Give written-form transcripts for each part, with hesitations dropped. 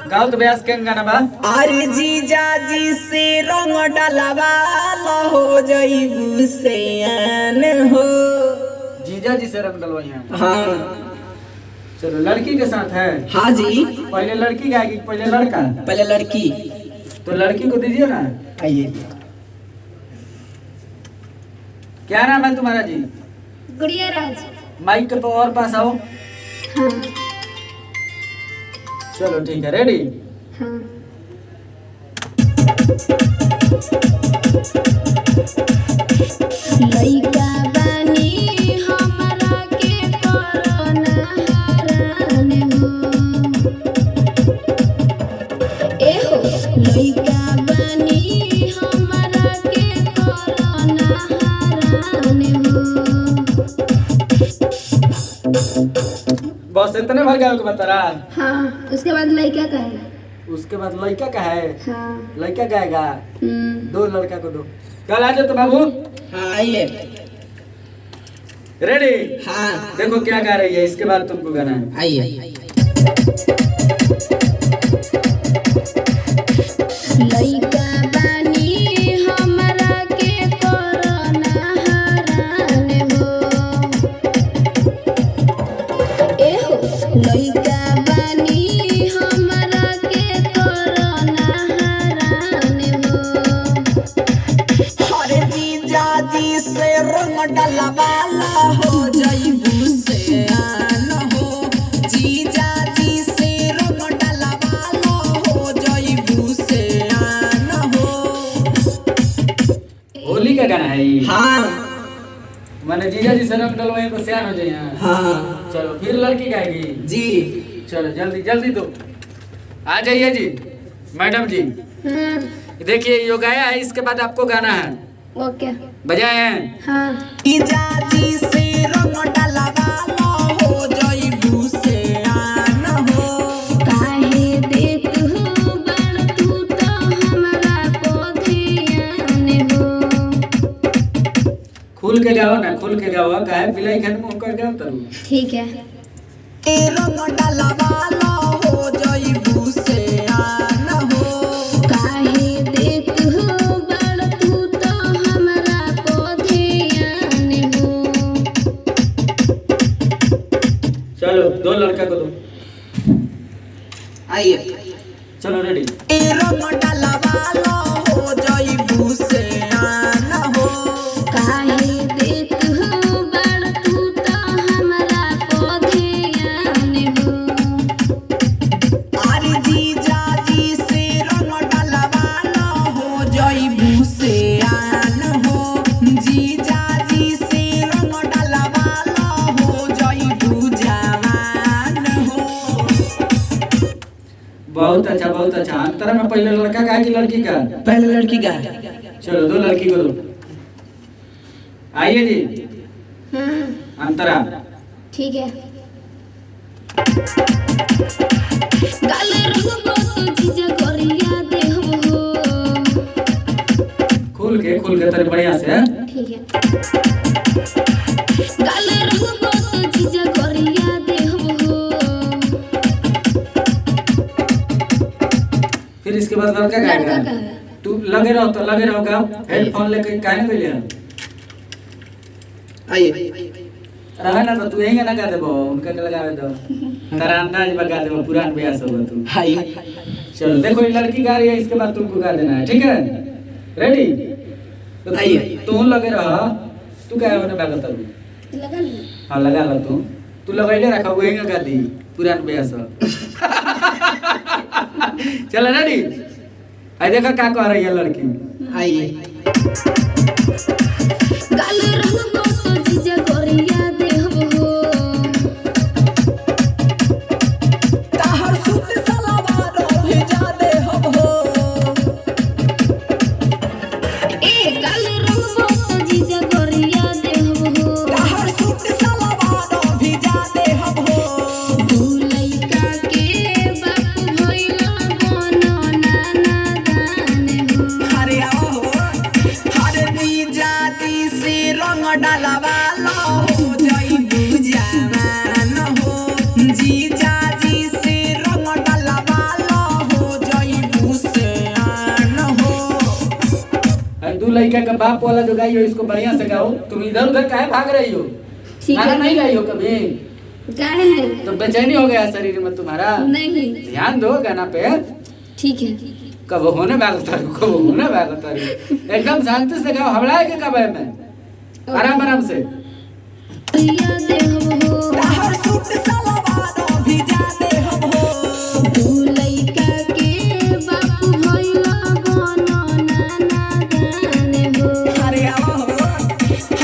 गाओ तो ब्यास के गाना बा। अरे जीजा जी से रंग डलवा हो जईबू से हो। जीजा जी से रंग डलवाई हैं। हाँ चलो लड़की के साथ है। हाँ जी। पहले लड़की गाएगी पहले लड़का? पहले लड़की। तो लड़की को दीजिए ना। आइए। क्या नाम है तुम्हारा जी? गुड़िया राज। माइक के और पास आओ। हाँ। चलो ठीक है, रेडी? हाँ। लइका बानी हमरा के कोरोना हरान हो। एहो लइका बानी हमरा के कोरोना हरान हो। बस इतने भर गए को बता रहा। हाँ उसके बाद लइका का है। उसके बाद लड़का का है। हाँ। लड़का गाएगा। दो लड़का को दो। कल आ जाओ तो बाबू। हाँ आइए। रेडी? हाँ। देखो क्या गा रही है, इसके बाद तुमको गाना है। आइए। लइका बानी हमरा के कोरोना हरान हो। एहो लइका बानी हमरा के कोरोना हरान हो। अरे जीजा जी से रंग डलवा हो जईबू से हो। जीजा जी से रंग डलवा हो जईबू से हो। होली का गाना है ये। हाँ। माने जीजा जी से रंग डलवाए तो सियान हो जाए। हाँ। चलो फिर लड़की गाएगी जी। चलो जल्दी जल्दी दो। आ जाइए जी मैडम जी। देखिए यो गाया है, इसके बाद आपको गाना है। ओके। बजाए हैं? हाँ। जीजा जी से रंग डलवा हो जईबू से हो। काहे देत हो बड़ तू तो हमरा पोधियान हो। खुल के गाओ ना, खुल के गाओ। काहे बिलाई खान मुंह कर गाओ तरू। ठीक है। ए रंग डलवा हो जईबू से हो। काहे देत हो बड़ तू तो हमरा पोधियान हो। चलो दो लड़का को दो। आइए। चलो रेडी? ए रंग डलवा हो जईबू से हो। काहे देत हो बड़ तू तो हमरा पोधियान हो। अरे जीजा जी से रंग डलवा हो जईबू से हो। जीजा जी से रंग डलवा हो जईबू जवान हो। बहुत अच्छा बहुत अच्छा। अंतर में पहले लड़का का कि लड़की का? पहले लड़की का। चलो दो लड़की को दो। आइए जी अंतरा। ठीक है। गाल रंगबो तो जीजा गोरिया देहबो हो। खुल के तेरे बढ़िया से। ठीक है। गाल रंगबो तो जीजा गोरिया देहबो हो। फिर इसके बाद लड़का लड़का गाएगा। का है। तू लगे रहो तो लगे रहो गाओ। हेडफोन लेके काहे ना गइले? आइए। रहा ना तो तू यही गाना गा देबो, उनका के लगावे दो। तेरा अंदाज बगा देबो, पुरान ब्यास होगा तू। आइए। चलो देखो ये लड़की गा रही है, इसके बाद तुमको गा देना है, ठीक है? रेडी? तो आइए। तू लगे रहा। तू क्या होने बागल तब? लगा ली। हाँ लगा लो तू लगैले रखा वही गा दी पुरान ब्यास। चलो रेडी? आई देखो क्या कह रही है लड़की। आइए। गाल रंगबो तो जीजा गोरिया देहबो हो। ताहर सूट सलवार भेजा दे हो। ए गाल रंगबो तो जीजा गोरिया देहबो हो। ताहर सूट सलवार भेजा दे हो। दू लइका के बाप भइला बनो नाना दान हो। अरे आओ हो। अरे जीजा जी से रंग डलवा हो लड़का का बाप वाला जो गाई हो इसको बढ़िया से गाओ। तुम इधर उधर काहे भाग रही हो? ठीक गाना है। नहीं गाई हो कभी? गाए हैं। तो बेचैनी हो गया शरीर में तुम्हारा? नहीं। ध्यान दो गाना पे। ठीक है। कब होने बागता कब होने बागता एकदम शांति से गाओ, हवड़ाए के कब है मैं आराम आराम से। गोरिया दे हो तहर सूट सलवार भी जाने हम हो। तू लइका के बापू भइला बनो नाना गाने हो। अरे आओ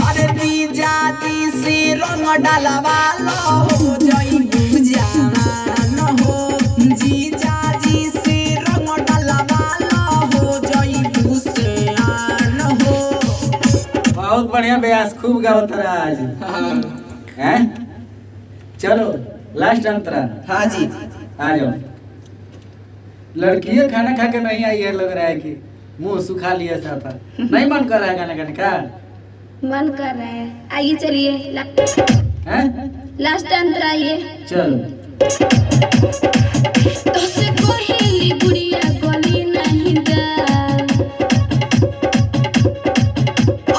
अरे जीजा जी से रंग डालवा लो हो जाई बुझान हो। जीजा जी से रंग डालवा लो हो जाई बुझान हो। बहुत बढ़िया ब्यास, खूब गाओ तरा आज। हैं? चलो लास्ट अंतरा। हाँ जी। आ जाओ। लड़की खाना खा के नहीं आई है, लग रहा है कि मुंह सुखा लिया साफा। नहीं मन कर रहा है खाना खाने का? मन कर रहा है। आइए चलिए हैं? लास्ट अंतर आइए। चलो। तो से कोहेली गुड़िया गली नहीं दाल।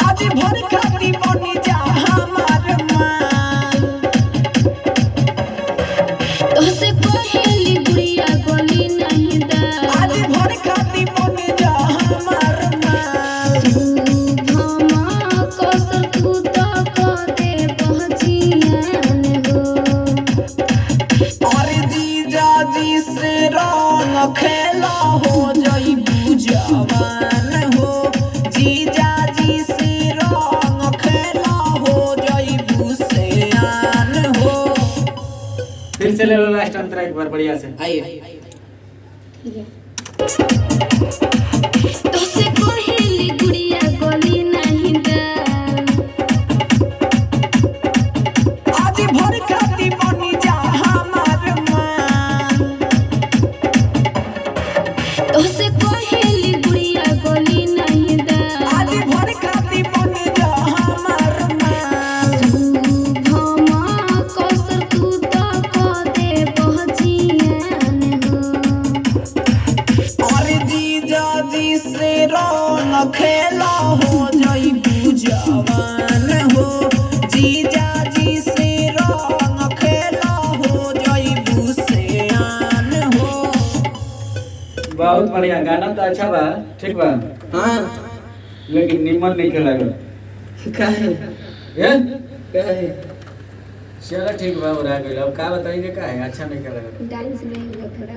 आज भर खाती बनी जा हमार माल। तो से कोहेली गुड़िया गली नहीं दाल। आज भर खाती बनी जा हमार माल। शुभमा कसर तू तो को दे पहुँचियान हो। और जीजा जी से रंग खेला हो जाई बुझावन हो। जीजा जी से रंग खेला हो जाई बुझान हो। फिर से ले लो लास्ट अंतरा एक बार बढ़िया से। आइए। ठीक है। तो से कोहेली गुड़िया गली नहीं दाल। आज भर खाती बनी जा हमार माल। तो से कोहेली गुड़िया गली नहीं दाल। आज भर खाती बनी जा हमार माल। शुभमा कसर तू तो को दे पहुँचियान हो। और जीजा जी से रंग खेला हो जाई बुझावन हो। जीजा जी से रंग खेला हो जाई बुझान हो। बहुत बढ़िया गाना तो अच्छा बा, ठीक बा, हाँ लेकिन निमन नहीं खेला गया। ये? चलो ठीक बा, हो रहा है। अब का बताइए का है अच्छा नहीं खेला गया। डांस नहीं हुआ थोड़ा।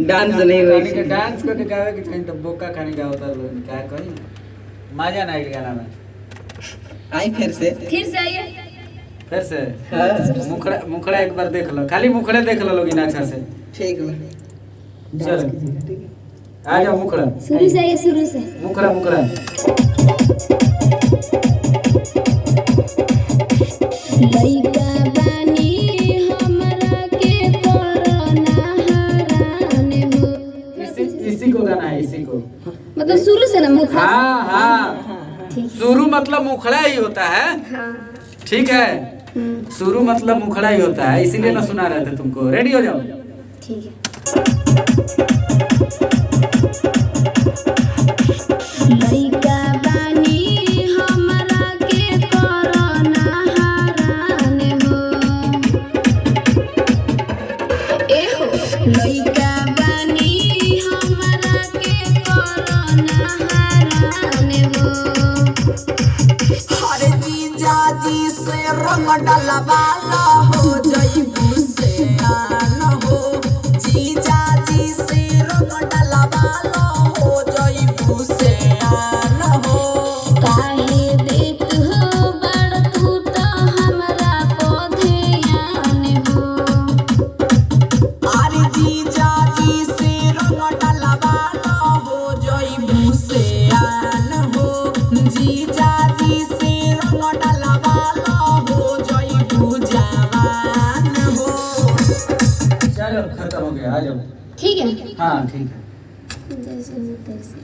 डांस नहीं गाने के डांस को के गावे के चाहिए तो बोका खाने का होता है क्या कहीं मजा ना आएगा गाना में। आई फिर से आइए। फिर से मुखड़ा मुखड़ा एक बार देख लो, खाली मुखड़े देख लो लोग अच्छा से। ठीक है। चलो आ जाओ मुखड़ा। शुरू से आइए, शुरू से। मुखड़ा मुखड़ा। लइका बानी हमरा के कोरोना हराने हो। इसी को गाना है, इसी को। मतलब शुरू से ना मुखड़ा। हाँ हाँ, शुरू मतलब मुखड़ा ही होता है। हाँ। ठीक है, शुरू मतलब मुखड़ा ही होता है, इसीलिए ना सुना रहे थे तुमको। रेडी हो जाओ। ठीक है। लइका बानी हमरा के कोरोना हराने हो। ए हो लइका बानी हमरा के कोरोना हराने हो। हरे जीजा जी से रंग डलवा लो हो जाई बुझान हो। जीजा जी से रंग डलवा लो हो जाई बुझान हो। काहे देत हो बड़ तू तो हमरा पौधेयान हो। अरे जीजा जी से रंग डलवा लो हो जाई बुझान हो। जीजा जी से रंग डलवा लो हो जाई बुझान हो। चलो खत्म हो गया, आ जाओ। ठीक है। हाँ ठीक है। जैसे हो तैसे।